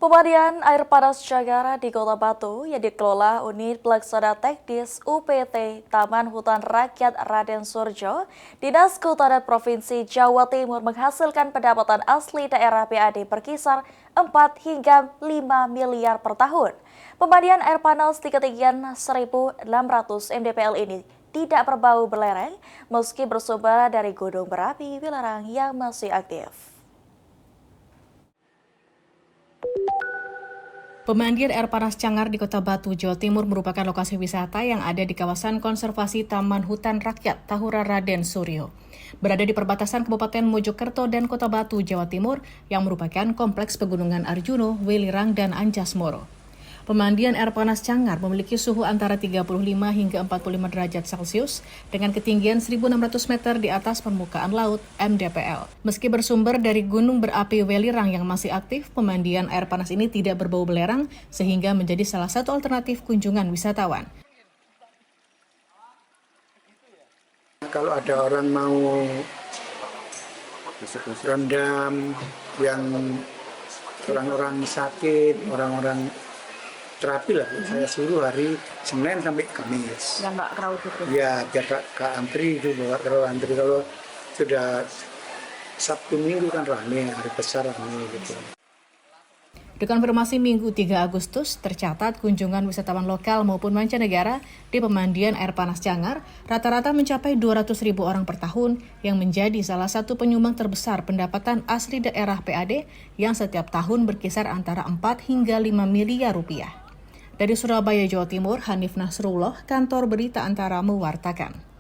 Pemandian air panas Cagara di Kota Batu yang dikelola Unit Pelaksana Teknis UPT Taman Hutan Rakyat Raden Surjo, Dinas Kehutanan Provinsi Jawa Timur menghasilkan pendapatan asli daerah PAD berkisar 4 hingga 5 miliar per tahun. Pemandian air panas di ketinggian 1.600 mdpl ini tidak berbau belereng meski bersumber dari gunung berapi Wilerang yang masih aktif. Pemandian air panas Cangar di Kota Batu, Jawa Timur merupakan lokasi wisata yang ada di kawasan konservasi Taman Hutan Rakyat Tahura Raden Suryo. Berada di perbatasan Kabupaten Mojokerto dan Kota Batu, Jawa Timur yang merupakan kompleks pegunungan Arjuno, Welirang, dan Anjasmoro. Pemandian air panas Cangar memiliki suhu antara 35 hingga 45 derajat Celcius dengan ketinggian 1.600 meter di atas permukaan laut (mdpl). Meski bersumber dari gunung berapi Welirang yang masih aktif, pemandian air panas ini tidak berbau belerang sehingga menjadi salah satu alternatif kunjungan wisatawan. Kalau ada orang mau rendam, yang orang-orang sakit, orang-orang terapi lah, saya suruh hari Senin sampai Kamis. Ya nggak terlalu tutup. Ya biar ke antri itu, nggak terlalu antri. Kalau sudah Sabtu Minggu kan rame, hari besar rame gitu. Dikonfirmasi Minggu 3 Agustus, tercatat kunjungan wisatawan lokal maupun mancanegara di pemandian air panas Cangar rata-rata mencapai 200.000 orang per tahun yang menjadi salah satu penyumbang terbesar pendapatan asli daerah PAD yang setiap tahun berkisar antara 4 hingga 5 miliar rupiah. Dari Surabaya, Jawa Timur, Hanif Nasrullah, Kantor Berita Antara mewartakan.